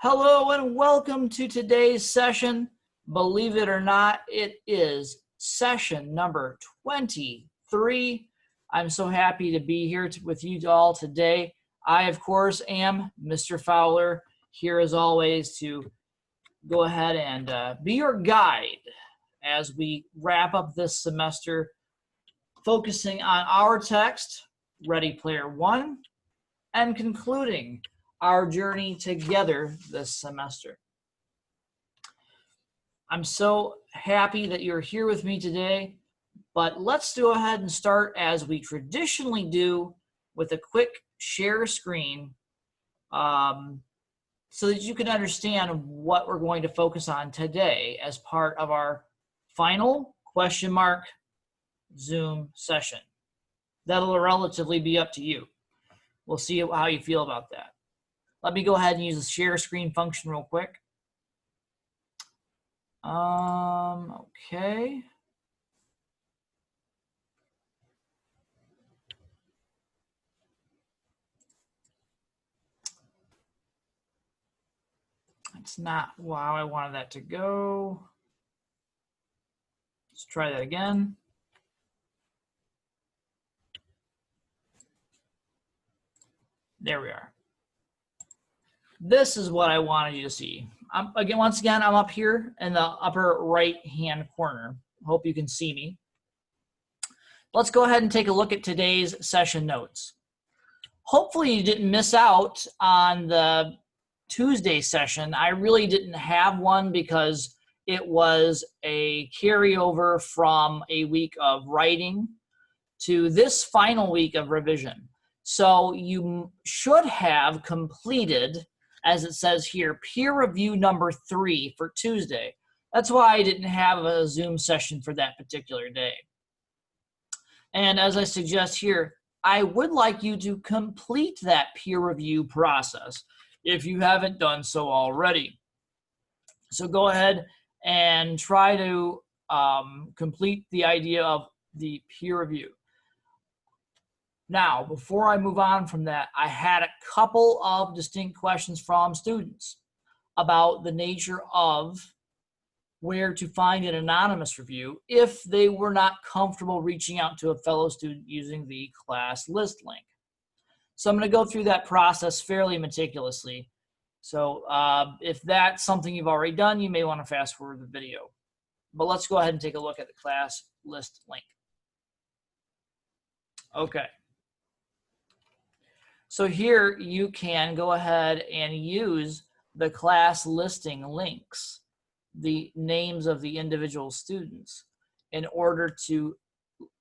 Hello and welcome to today's session. Believe it or not, it is session number 23. I'm so happy to be here with you all today. I, of course, am Mr. Fowler, here as always to go ahead and be your guide as we wrap up this semester, focusing on our text, Ready Player One, and concluding our journey together this semester. I'm so happy that you're here with me today, but let's go ahead and start as we traditionally do with a quick share screen so that you can understand what we're going to focus on today as part of our final question mark Zoom session. That'll relatively be up to you. We'll see how you feel about that. Let me go ahead and use the share screen function real quick. Okay. That's not how I wanted that to go. Let's try that again. There we are. This is what I wanted you to see. Once again, I'm up here in the upper right-hand corner. Hope you can see me. Let's go ahead and take a look at today's session notes. Hopefully you didn't miss out on the Tuesday session. I really didn't have one because it was a carryover from a week of writing to this final week of revision. So you should have completed, as it says here, peer review number 3 for Tuesday. That's why I didn't have a Zoom session for that particular day. And as I suggest here, I would like you to complete that peer review process if you haven't done so already. So go ahead and try to complete the idea of the peer review. Now, before I move on from that, I had a couple of distinct questions from students about the nature of where to find an anonymous review if they were not comfortable reaching out to a fellow student using the class list link. So I'm going to go through that process fairly meticulously. So if that's something you've already done, you may want to fast forward the video. But let's go ahead and take a look at the class list link. Okay. So here you can go ahead and use the class listing links, the names of the individual students, in order to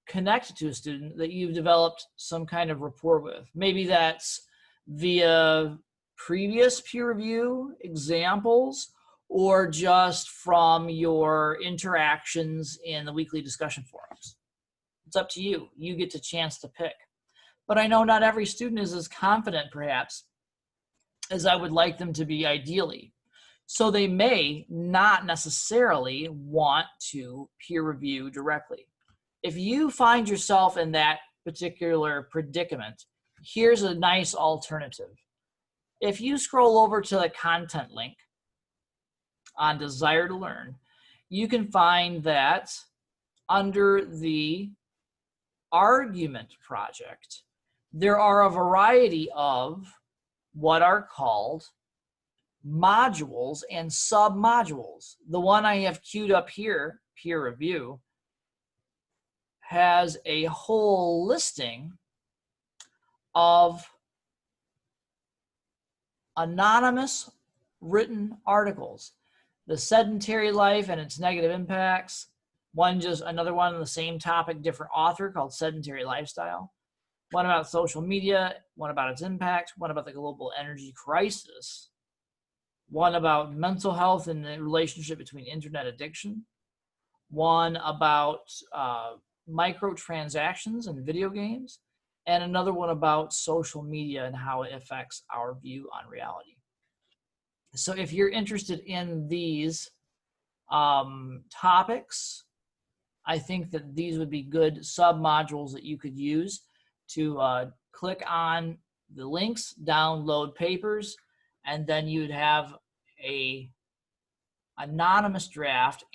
connect to a student that you've developed some kind of rapport with. Maybe that's via previous peer review examples or just from your interactions in the weekly discussion forums. It's up to you. You get the chance to pick. But I know not every student is as confident, perhaps, as I would like them to be ideally. So they may not necessarily want to peer review directly. If you find yourself in that particular predicament, here's a nice alternative. If you scroll over to the content link on Desire to Learn, you can find that under the argument project, there are a variety of what are called modules and sub-modules. The one I have queued up here, peer review, has a whole listing of anonymous written articles. The sedentary life and its negative impacts. Another one on the same topic, different author, called Sedentary Lifestyle. One about social media, one about its impact, one about the global energy crisis, one about mental health and the relationship between internet addiction, one about microtransactions and video games, and another one about social media and how it affects our view on reality. So if you're interested in these topics, I think that these would be good sub-modules that you could use to click on the links, download papers, and then you'd have a anonymous draft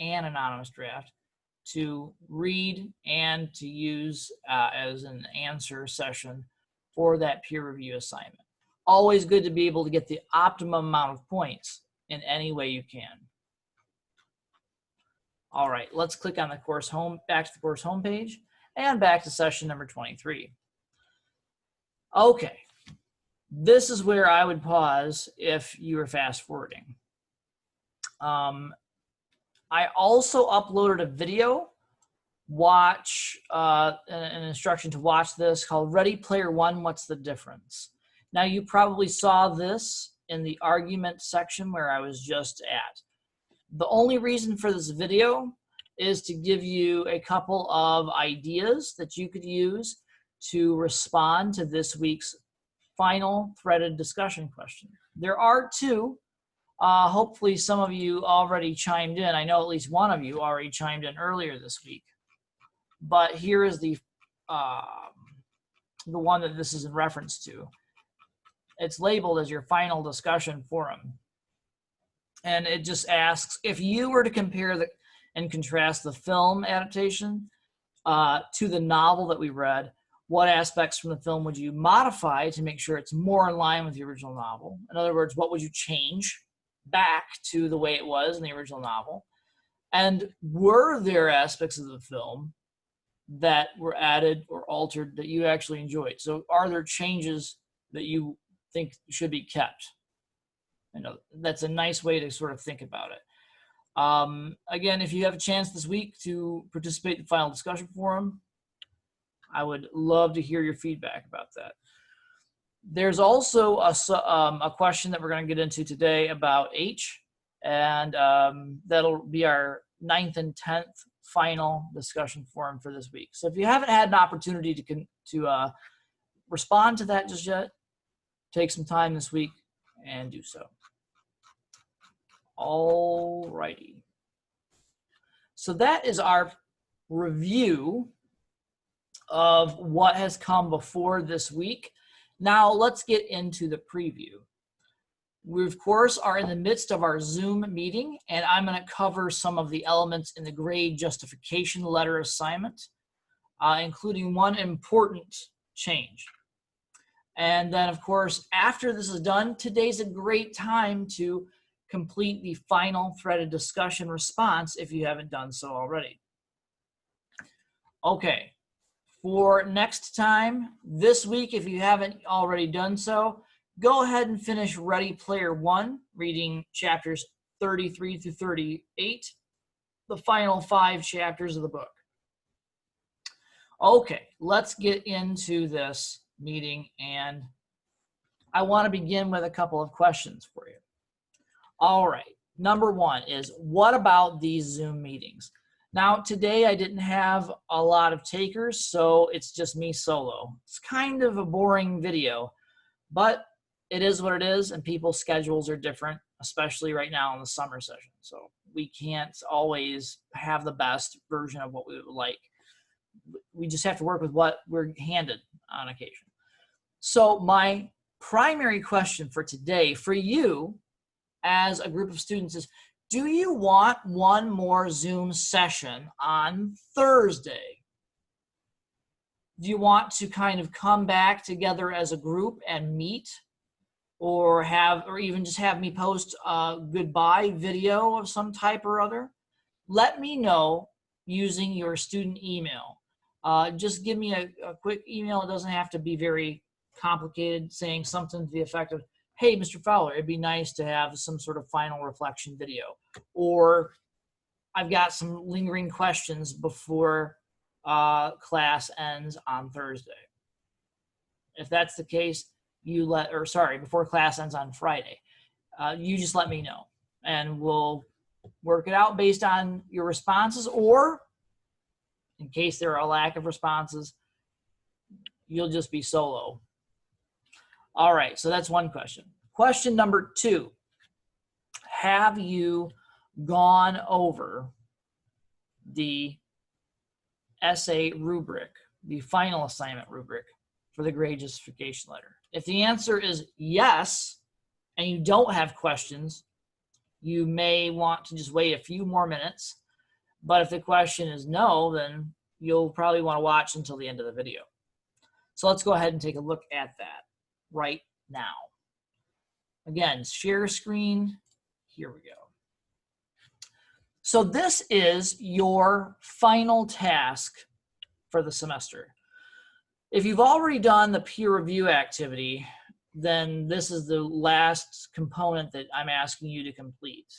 to read and to use as an answer session for that peer review assignment. Always good to be able to get the optimum amount of points in any way you can. All right, let's click on the course back to the course homepage and back to session number 23. Okay, this is where I would pause if you were fast forwarding. I also uploaded a video, an instruction to watch this called Ready Player One, What's the Difference? Now you probably saw this in the argument section where I was just at. The only reason for this video is to give you a couple of ideas that you could use to respond to this week's final threaded discussion question. There are two. Hopefully some of you already chimed in. I know at least one of you already chimed in earlier this week. But here is the one that this is in reference to. It's labeled as your final discussion forum. And it just asks, if you were to compare and contrast the film adaptation to the novel that we read, what aspects from the film would you modify to make sure it's more in line with the original novel? In other words, what would you change back to the way it was in the original novel? And were there aspects of the film that were added or altered that you actually enjoyed? So are there changes that you think should be kept? I know that's a nice way to sort of think about it. Again, if you have a chance this week to participate in the final discussion forum, I would love to hear your feedback about that. There's also a question that we're going to get into today about H, and that'll be our 9th and 10th final discussion forum for this week. So if you haven't had an opportunity to respond to that just yet, take some time this week and do so. All righty. So that is our review of what has come before this week. Now let's get into the preview. We, of course, are in the midst of our Zoom meeting, and I'm going to cover some of the elements in the grade justification letter assignment, including one important change. And then, of course, after this is done, today's a great time to complete the final threaded discussion response if you haven't done so already. Okay, for next time, this week, if you haven't already done so, go ahead and finish Ready Player One, reading chapters 33 through 38, the final 5 chapters of the book. Okay, let's get into this meeting, and I want to begin with a couple of questions for you. All right, number one is, what about these Zoom meetings? Now, today I didn't have a lot of takers, so it's just me solo. It's kind of a boring video, but it is what it is, and people's schedules are different, especially right now in the summer session. So we can't always have the best version of what we would like. We just have to work with what we're handed on occasion. So my primary question for today for you as a group of students is, do you want one more Zoom session on Thursday? Do you want to kind of come back together as a group and meet, or even just have me post a goodbye video of some type or other? Let me know using your student email. Just give me a quick email. It doesn't have to be very complicated, saying something to the effect of, hey, Mr. Fowler, it'd be nice to have some sort of final reflection video. Or I've got some lingering questions before class ends on Thursday. If that's the case, before class ends on Friday. You just let me know, and we'll work it out based on your responses, or in case there are a lack of responses, you'll just be solo. All right, so that's one question. Question number 2, have you gone over the essay rubric, the final assignment rubric for the grade justification letter? If the answer is yes, and you don't have questions, you may want to just wait a few more minutes. But if the question is no, then you'll probably want to watch until the end of the video. So let's go ahead and take a look at that right now. Again, share screen. Here we go. So this is your final task for the semester. If you've already done the peer review activity, then this is the last component that I'm asking you to complete.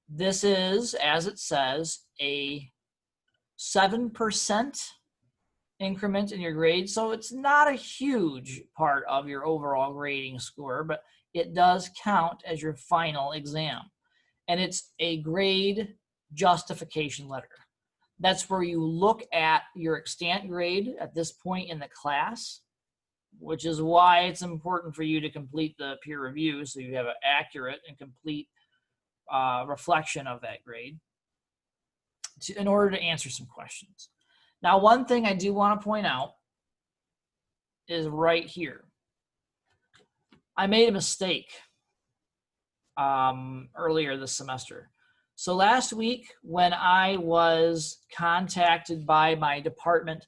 This is, as it says, a 7% increment in your grade. So it's not a huge part of your overall grading score, but it does count as your final exam. And it's a grade justification letter. That's where you look at your extant grade at this point in the class, which is why it's important for you to complete the peer review so you have an accurate and complete reflection of that grade in order to answer some questions. Now, one thing I do want to point out is right here. I made a mistake earlier this semester. So last week when I was contacted by my department,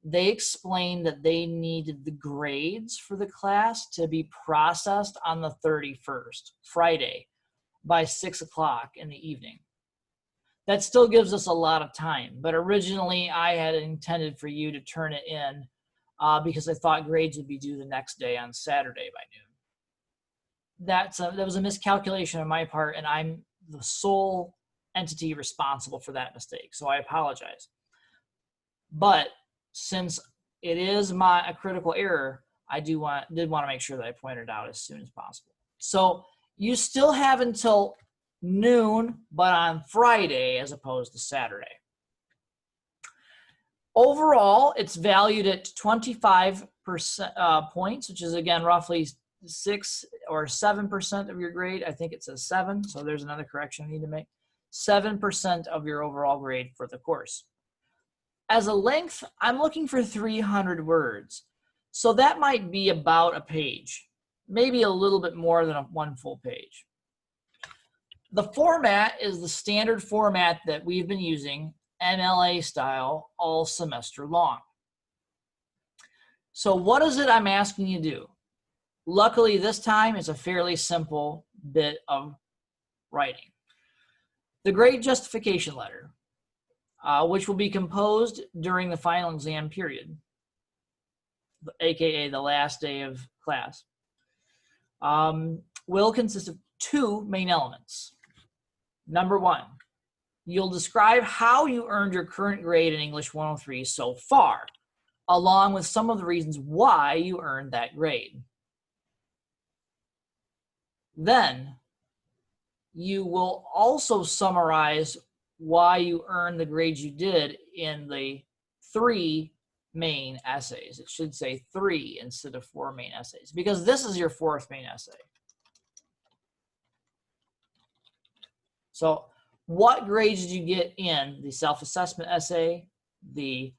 they explained that they needed the grades for the class to be processed on the 31st, Friday, by 6 o'clock in the evening. That still gives us a lot of time, but originally I had intended for you to turn it in because I thought grades would be due the next day on Saturday by noon. That was a miscalculation on my part, and I'm the sole entity responsible for that mistake, so I apologize. But since it is a critical error, I did want to make sure that I pointed it out as soon as possible. So you still have until noon, but on Friday as opposed to Saturday. Overall, it's valued at 25% points, which is again roughly 6 or 7% of your grade. I think it says 7, so there's another correction I need to make. 7% of your overall grade for the course. As a length, I'm looking for 300 words. So that might be about a page, maybe a little bit more than one full page. The format is the standard format that we've been using, MLA style, all semester long. So what is it I'm asking you to do? Luckily, this time it's a fairly simple bit of writing. The grade justification letter, which will be composed during the final exam period, aka the last day of class, will consist of 2 main elements. Number 1, you'll describe how you earned your current grade in English 103 so far, along with some of the reasons why you earned that grade. Then, you will also summarize why you earned the grades you did in the 3 main essays. It should say 3 instead of 4 main essays, because this is your 4th main essay. So what grades did you get in the self-assessment essay, the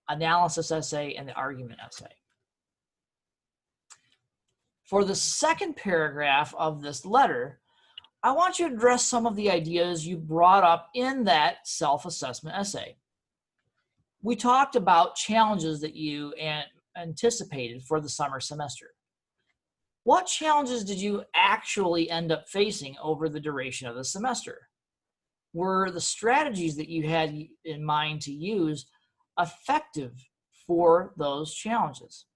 analysis essay, and the argument essay? For the second paragraph of this letter, I want you to address some of the ideas you brought up in that self-assessment essay. We talked about challenges that you anticipated for the summer semester. What challenges did you actually end up facing over the duration of the semester? Were the strategies that you had in mind to use effective for those challenges?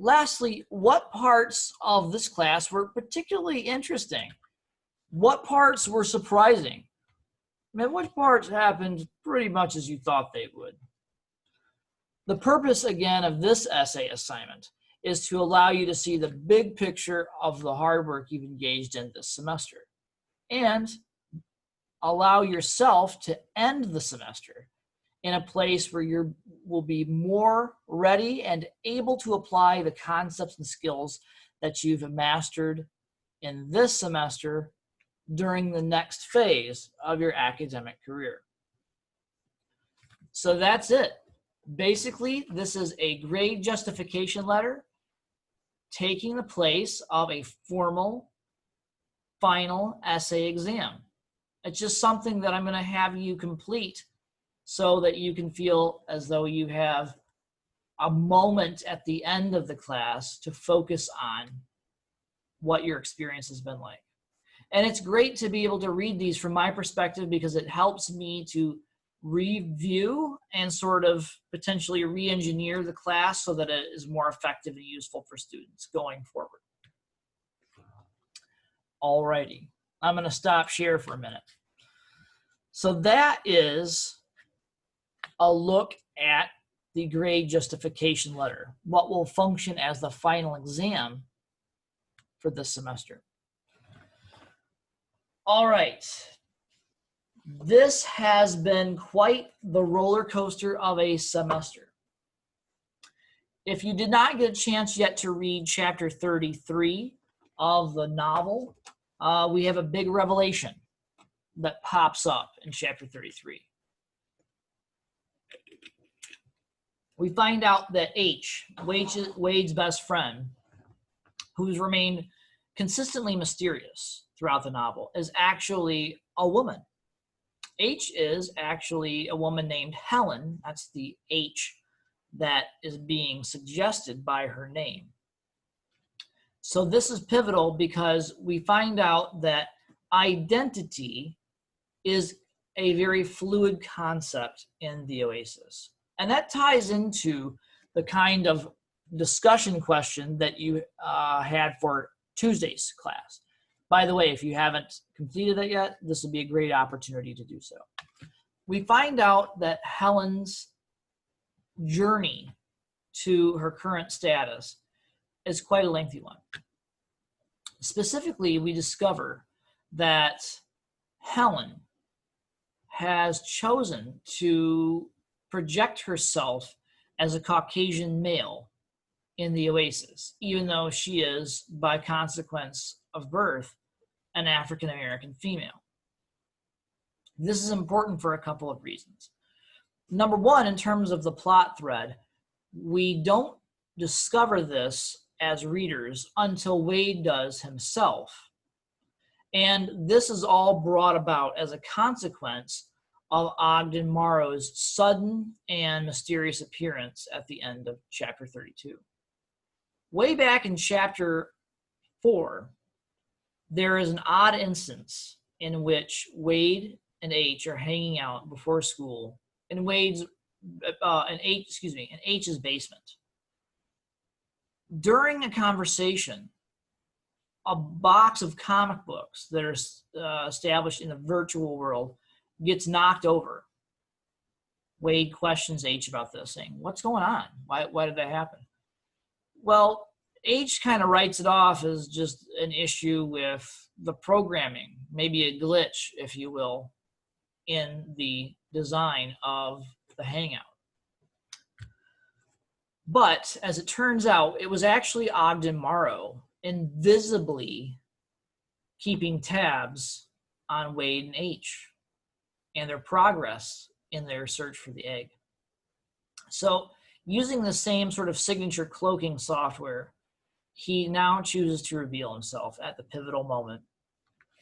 Lastly, what parts of this class were particularly interesting? What parts were surprising? And which parts happened pretty much as you thought they would? The purpose, again, of this essay assignment is to allow you to see the big picture of the hard work you've engaged in this semester and allow yourself to end the semester in a place where you will be more ready and able to apply the concepts and skills that you've mastered in this semester during the next phase of your academic career. So that's it. Basically, this is a grade justification letter taking the place of a formal final essay exam. It's just something that I'm going to have you complete so that you can feel as though you have a moment at the end of the class to focus on what your experience has been like. And it's great to be able to read these from my perspective because it helps me to review and sort of potentially re-engineer the class so that it is more effective and useful for students going forward. Alrighty, I'm going to stop share for a minute. So that is a look at the grade justification letter, what will function as the final exam for this semester. All right, this has been quite the roller coaster of a semester. If you did not get a chance yet to read chapter 33 of the novel, we have a big revelation that pops up in chapter 33. We find out that H, Wade's best friend, who's remained consistently mysterious throughout the novel, is actually a woman. H is actually a woman named Helen. That's the H that is being suggested by her name. So this is pivotal because we find out that identity is a very fluid concept in the Oasis. And that ties into the kind of discussion question that you had for Tuesday's class. By the way, if you haven't completed it yet, this will be a great opportunity to do so. We find out that Helen's journey to her current status is quite a lengthy one. Specifically, we discover that Helen has chosen to project herself as a Caucasian male in the Oasis, even though she is, by consequence of birth, an African-American female. This is important for a couple of reasons. Number one, in terms of the plot thread, we don't discover this as readers until Wade does himself. And this is all brought about as a consequence of Ogden Morrow's sudden and mysterious appearance at the end of chapter 32. Way back in chapter 4, there is an odd instance in which Wade and H are hanging out before school in H's basement. During a conversation, a box of comic books that are established in the virtual world gets knocked over. Wade questions H about this, saying, "What's going on? Why did that happen?" Well, H kind of writes it off as just an issue with the programming, maybe a glitch, if you will, in the design of the Hangout. But as it turns out, it was actually Ogden Morrow invisibly keeping tabs on Wade and H and their progress in their search for the egg. So using the same sort of signature cloaking software, he now chooses to reveal himself at the pivotal moment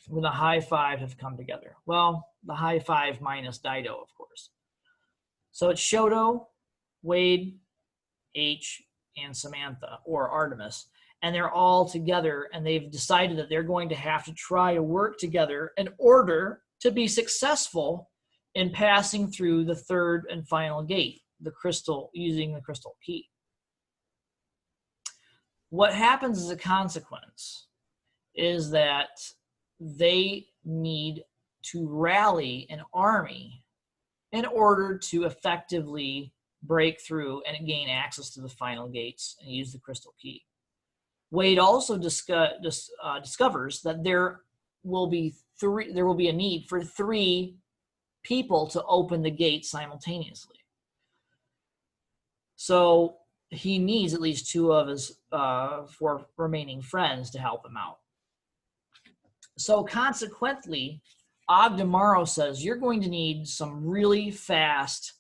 when the high five have come together. Well, the high five minus Dido, of course. So it's Shoto, Wade, H, and Samantha, or Artemis, and they're all together, and they've decided that they're going to have to try to work together in order to be successful in passing through the third and final gate, using the crystal key. What happens as a consequence is that they need to rally an army in order to effectively break through and gain access to the final gates and use the crystal key. Wade also discovers that there will be a need for 3 people to open the gate simultaneously. So he needs at least 2 of his 4 remaining friends to help him out. So consequently, Ogden Morrow says you're going to need some really fast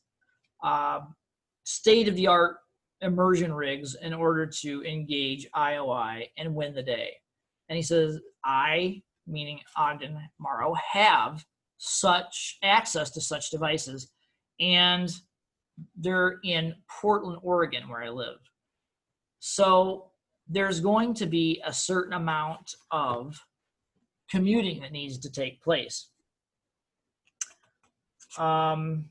state-of-the-art immersion rigs in order to engage IOI and win the day. And he says, I meaning Ogden Morrow, have such access to such devices, and they're in Portland, Oregon, where I live. So there's going to be a certain amount of commuting that needs to take place. And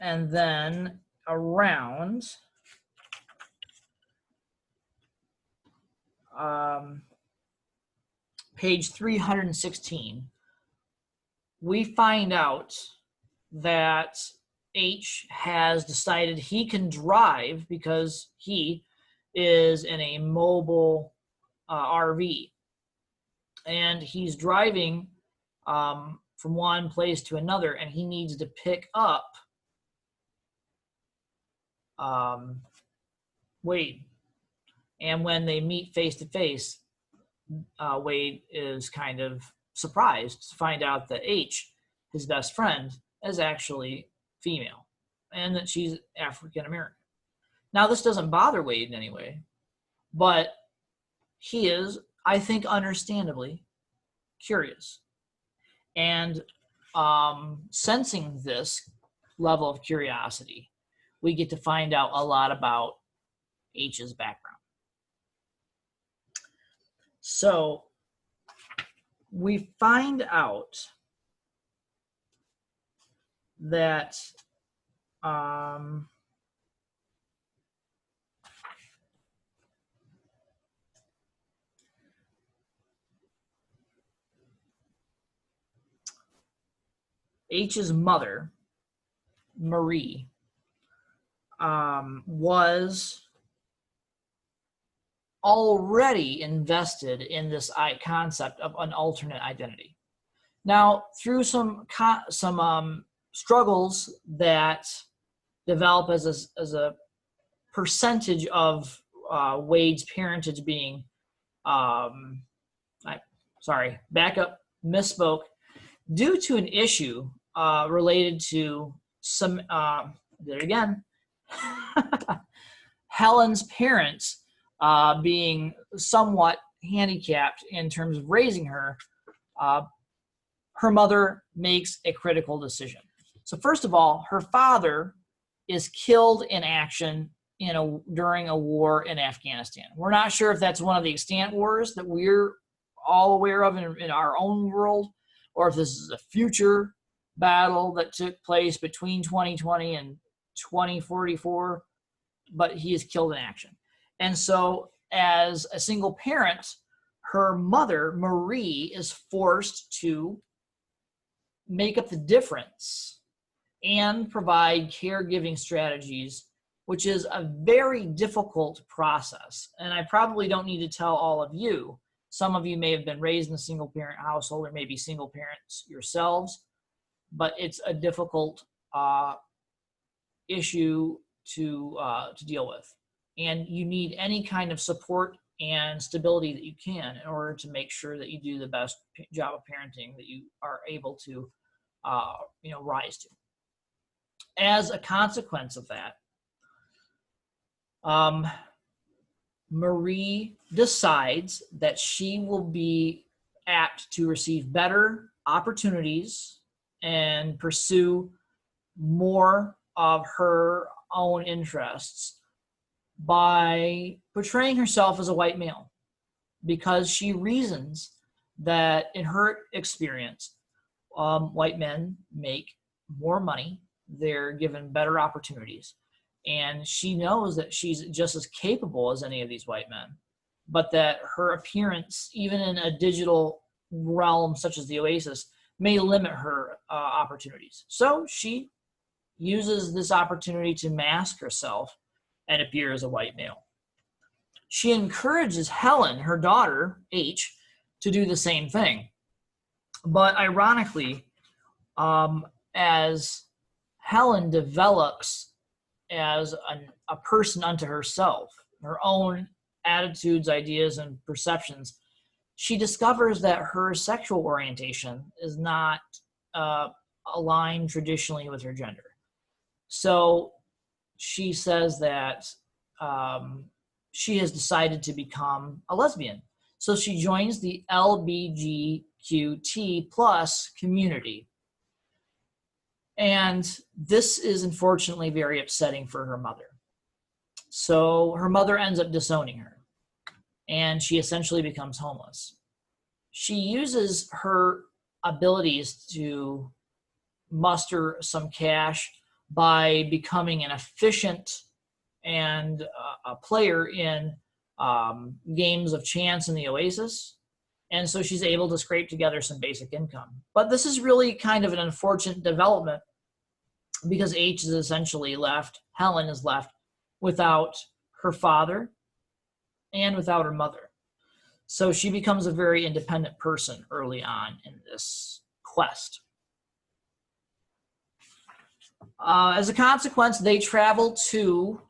then around page 316, we find out that H has decided he can drive because he is in a mobile RV, and he's driving from one place to another, and he needs to pick up Wade. And when they meet face to face, Wade is kind of surprised to find out that H, his best friend, is actually female and that she's African American. Now, this doesn't bother Wade in any way, but he is, I think, understandably curious. And sensing this level of curiosity, we get to find out a lot about H's background. So we find out that H's mother, Marie, was already invested in this concept of an alternate identity. Now, through some struggles that develop as a percentage of Wade's parentage being, misspoke, due to an issue related to some, Helen's parents being somewhat handicapped in terms of raising her, her mother makes a critical decision. So first of all, her father is killed in action during a war in Afghanistan. We're not sure if that's one of the extant wars that we're all aware of in our own world, or if this is a future battle that took place between 2020 and 2044, but he is killed in action. And so as a single parent, her mother, Marie, is forced to make up the difference and provide caregiving strategies, which is a very difficult process. And I probably don't need to tell all of you. Some of you may have been raised in a single parent household or maybe single parents yourselves, but it's a difficult issue to deal with. And you need any kind of support and stability that you can in order to make sure that you do the best job of parenting that you are able to rise to. As a consequence of that, Marie decides that she will be apt to receive better opportunities and pursue more of her own interests by portraying herself as a white male, because she reasons that in her experience, white men make more money, they're given better opportunities, and she knows that she's just as capable as any of these white men, but that her appearance, even in a digital realm such as the Oasis, may limit her opportunities. So she uses this opportunity to mask herself and appear as a white male. She encourages Helen, her daughter, H, to do the same thing. But ironically, as Helen develops as a person unto herself, her own attitudes, ideas, and perceptions, she discovers that her sexual orientation is not aligned traditionally with her gender. So she says that she has decided to become a lesbian. So she joins the LBGQT plus community. And this is unfortunately very upsetting for her mother. So her mother ends up disowning her, and she essentially becomes homeless. She uses her abilities to muster some cash by becoming an efficient and a player in games of chance in the Oasis. And so she's able to scrape together some basic income. But this is really kind of an unfortunate development because H is essentially left, Helen is left without her father and without her mother. So she becomes a very independent person early on in this quest. As a consequence, they travel to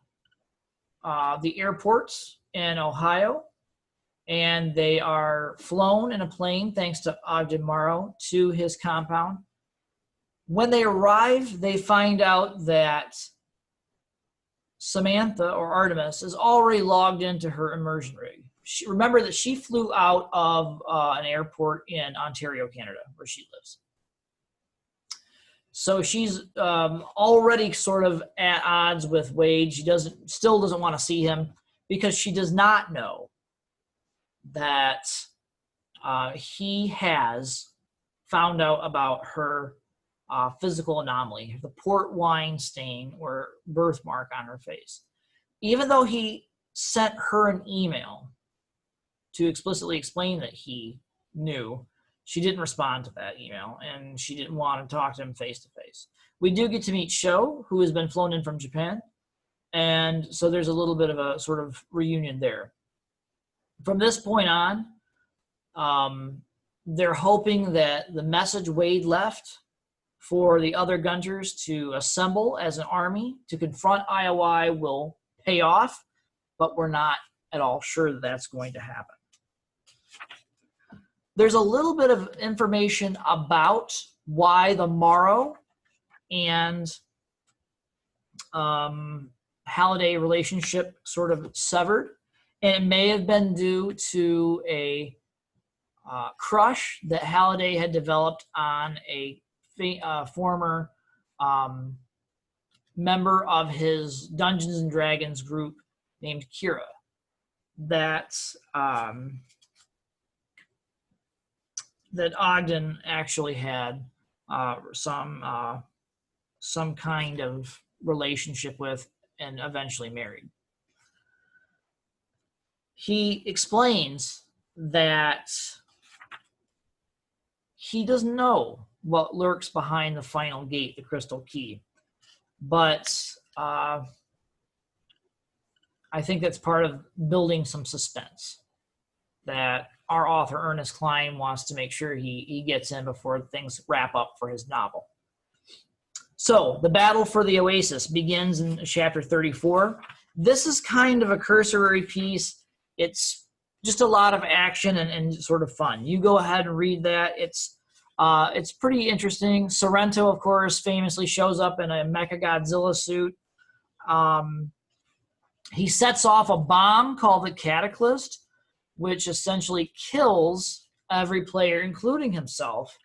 the airports in Ohio, and they are flown in a plane, thanks to Ogden Morrow, to his compound. When they arrive, they find out that Samantha, or Artemis, is already logged into her immersion rig. Remember that she flew out of an airport in Ontario, Canada, where she lives. So she's already sort of at odds with Wade. She still doesn't want to see him because she does not know that he has found out about her physical anomaly, the port wine stain or birthmark on her face. Even though he sent her an email to explicitly explain that he knew, she didn't respond to that email, and she didn't want to talk to him face to face. We do get to meet Sho, who has been flown in from Japan, and so there's a little bit of a sort of reunion there. From this point on, they're hoping that the message Wade left for the other Gunters to assemble as an army to confront IOI will pay off, but we're not at all sure that that's going to happen. There's a little bit of information about why the Morrow and Halliday relationship sort of severed. And it may have been due to a crush that Halliday had developed on a former member of his Dungeons and Dragons group named Kira. That Ogden actually had some kind of relationship with and eventually married. He explains that he doesn't know what lurks behind the final gate, the crystal key, but I think that's part of building some suspense that our author, Ernest Cline, wants to make sure he gets in before things wrap up for his novel. So the battle for the Oasis begins in chapter 34. This is kind of a cursory piece. It's just a lot of action and sort of fun. You go ahead and read that. It's pretty interesting. Sorrento, of course, famously shows up in a Mechagodzilla suit. He sets off a bomb called the Cataclysm, which essentially kills every player, including himself,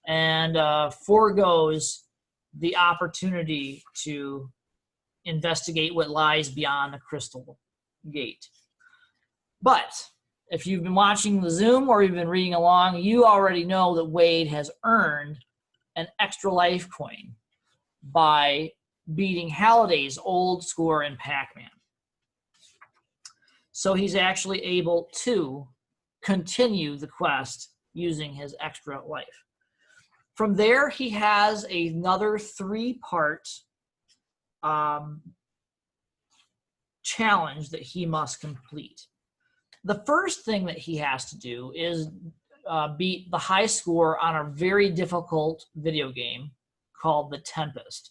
and forgoes the opportunity to investigate what lies beyond the crystal gate. But if you've been watching the Zoom or you've been reading along, you already know that Wade has earned an extra life coin by beating Halliday's old score in Pac-Man. So he's actually able to continue the quest using his extra life. From there, he has another 3-part challenge that he must complete. The first thing that he has to do is beat the high score on a very difficult video game called The Tempest,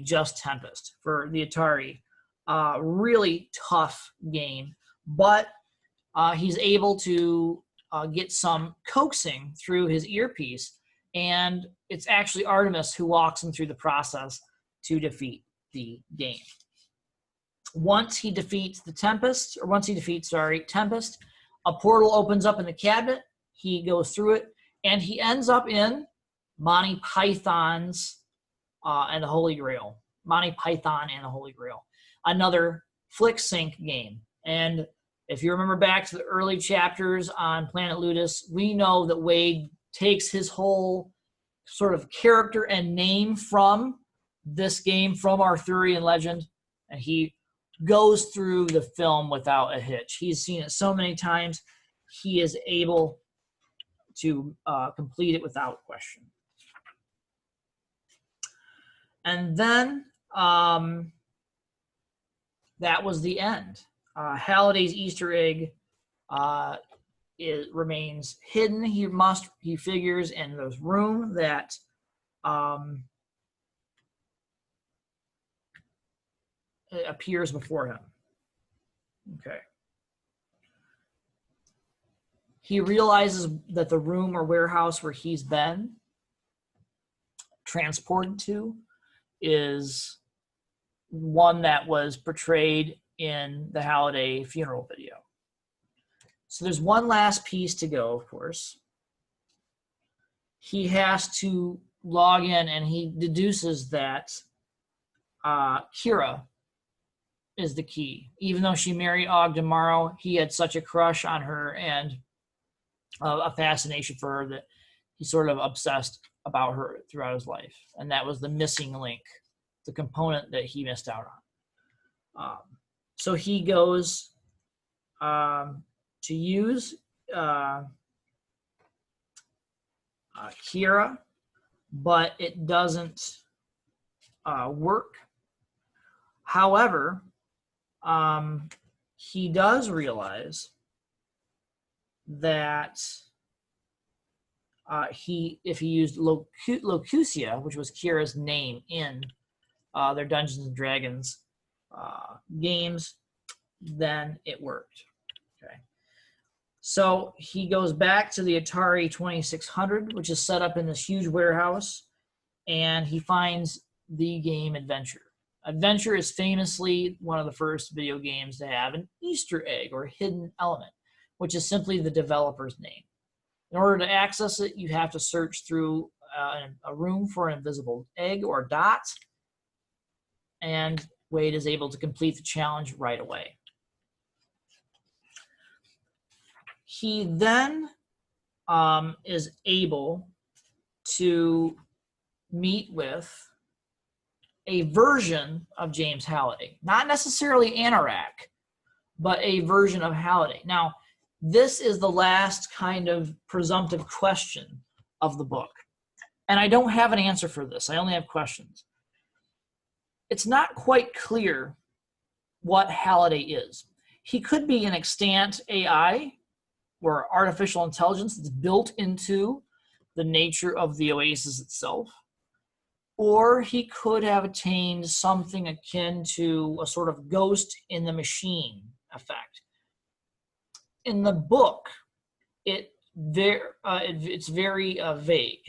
just Tempest for the Atari. Really tough game, but he's able to get some coaxing through his earpiece, and it's actually Artemis who walks him through the process to defeat the game. Once he defeats Tempest, a portal opens up in the cabinet. He goes through it, and he ends up in Monty Python's and the Holy Grail. Monty Python and the Holy Grail. Another flick sync game. And if you remember back to the early chapters on Planet Ludus, we know that Wade takes his whole sort of character and name from this game, from Arthurian legend, and he goes through the film without a hitch. He's seen it so many times, he is able to complete it without question. And then that was the end. Halliday's Easter egg remains hidden. He figures in this room that it appears before him. Okay. He realizes that the room or warehouse where he's been transported to is one that was portrayed in the Halliday funeral video. So there's one last piece to go, of course. He has to log in, and he deduces that Kira is the key. Even though she married Ogdemaro, he had such a crush on her and a fascination for her that he sort of obsessed about her throughout his life. And that was the missing link, the component that he missed out on. So he goes to use Kira, but it doesn't work. However, he does realize that if he used Locusia, which was Kira's name in their Dungeons and Dragons games, then it worked. Okay. So he goes back to the Atari 2600, which is set up in this huge warehouse, and he finds the game Adventure. Adventure is famously one of the first video games to have an Easter egg or hidden element, which is simply the developer's name. In order to access it, you have to search through a room for an invisible egg or dot, and Wade is able to complete the challenge right away. He then is able to meet with a version of James Halliday. Not necessarily Anorak, but a version of Halliday. Now, this is the last kind of presumptive question of the book. And I don't have an answer for this. I only have questions. It's not quite clear what Halliday is. He could be an extant AI or artificial intelligence that's built into the nature of the oasis itself. Or he could have attained something akin to a sort of ghost in the machine effect. In the book, it's very vague.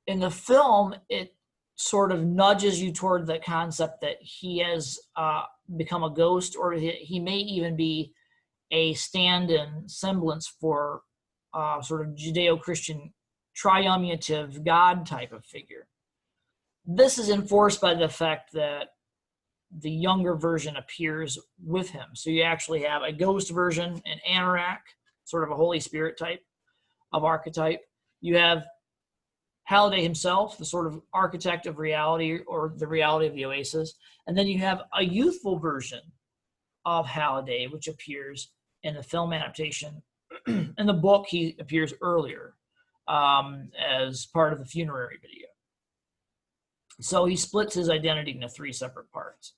In the film, it sort of nudges you toward the concept that he has become a ghost, or he may even be a stand-in semblance for sort of Judeo-Christian triumulative God type of figure. This is enforced by the fact that the younger version appears with him. So you actually have a ghost version, an Anorak, sort of a Holy Spirit type of archetype. You have Halliday himself, the sort of architect of reality or the reality of the oasis. And then you have a youthful version of Halliday, which appears in the film adaptation. In the book, he appears earlier as part of the funerary video. So he splits his identity into 3 separate parts.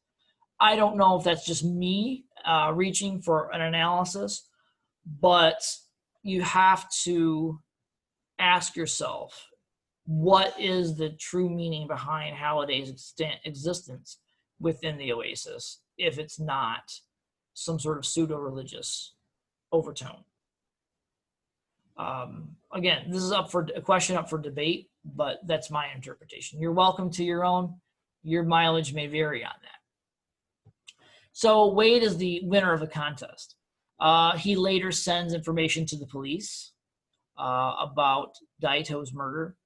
I don't know if that's just me reaching for an analysis, but you have to ask yourself, what is the true meaning behind Halliday's existence within the oasis if it's not some sort of pseudo-religious overtone? Again, this is a question up for debate, but that's my interpretation. You're welcome to your own. Your mileage may vary on that. So Wade is the winner of the contest. He later sends information to the police about Daito's murder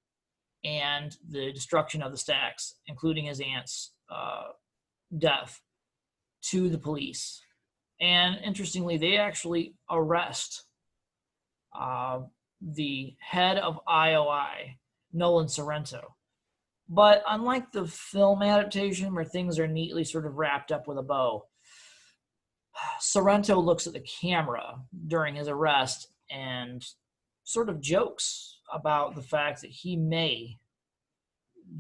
and the destruction of the stacks, including his aunt's death, to the police. And interestingly, they actually arrest the head of IOI, Nolan Sorrento. But unlike the film adaptation where things are neatly sort of wrapped up with a bow, Sorrento looks at the camera during his arrest and sort of jokes about the fact that he may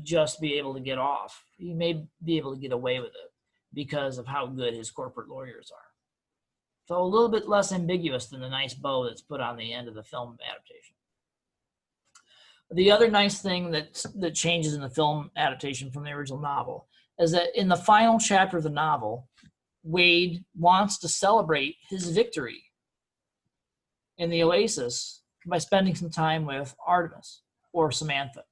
just be able to get off. He may be able to get away with it because of how good his corporate lawyers are. So a little bit less ambiguous than the nice bow that's put on the end of the film adaptation. The other nice thing that changes in the film adaptation from the original novel is that in the final chapter of the novel, Wade wants to celebrate his victory in the Oasis by spending some time with Artemis or Samantha.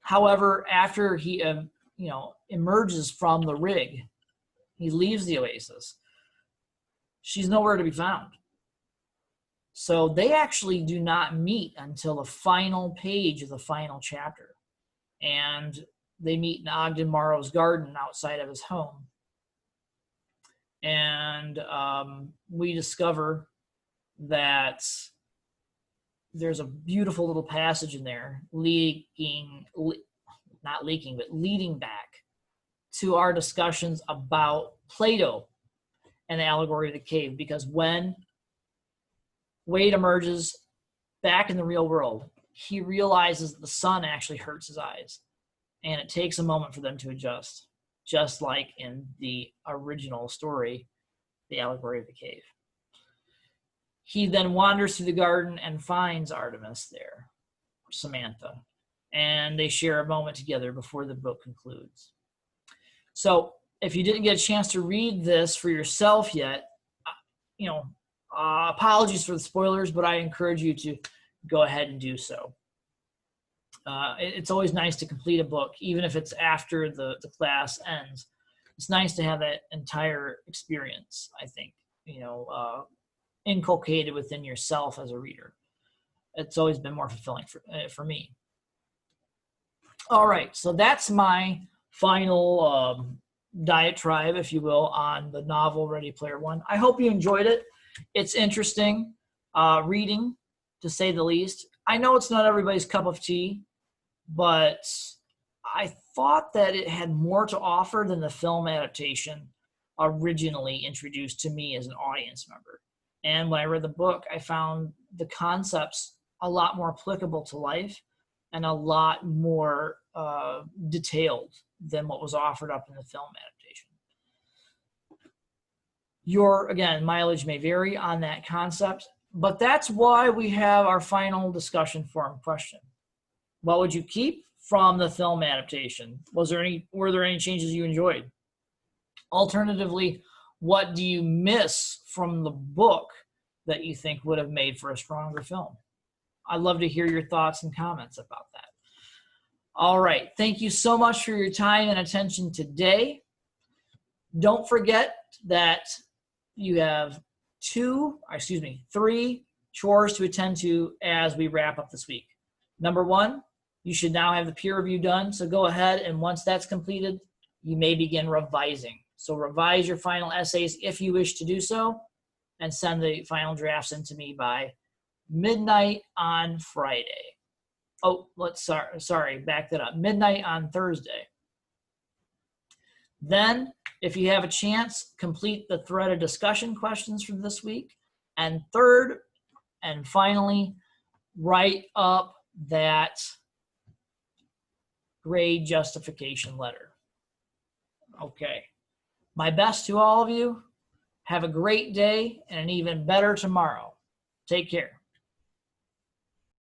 However, after he emerges from the rig, he leaves the Oasis, she's nowhere to be found. So they actually do not meet until the final page of the final chapter. And they meet in Ogden Morrow's garden outside of his home. And we discover that there's a beautiful little passage in there leading back to our discussions about Plato and the allegory of the cave. Because when Wade emerges back in the real world, he realizes that the sun actually hurts his eyes. And it takes a moment for them to adjust, just like in the original story, The Allegory of the Cave. He then wanders through the garden and finds Artemis there, Samantha, and they share a moment together before the book concludes. So if you didn't get a chance to read this for yourself yet, apologies for the spoilers, but I encourage you to go ahead and do so. It's always nice to complete a book, even if it's after the class ends. It's nice to have that entire experience, I think, inculcated within yourself as a reader. It's always been more fulfilling for me. All right, so that's my final diatribe, if you will, on the novel Ready Player One. I hope you enjoyed it. It's interesting reading, to say the least. I know it's not everybody's cup of tea, but I thought that it had more to offer than the film adaptation originally introduced to me as an audience member. And when I read the book, I found the concepts a lot more applicable to life and a lot more detailed than what was offered up in the film adaptation. Again, mileage may vary on that concept, but that's why we have our final discussion forum question. What would you keep from the film adaptation? Were there any changes you enjoyed? Alternatively, what do you miss from the book that you think would have made for a stronger film? I'd love to hear your thoughts and comments about that. All right. Thank you so much for your time and attention today. Don't forget that you have 3 chores to attend to as we wrap up this week. Number 1, you should now have the peer review done. So go ahead, and once that's completed, you may begin revising. So revise your final essays if you wish to do so, and send the final drafts in to me by midnight on Friday. Oh, back that up. Midnight on Thursday. Then, if you have a chance, complete the threaded discussion questions from this week. And third, and finally, write up that grade justification letter. Okay. My best to all of you. Have a great day and an even better tomorrow. Take care.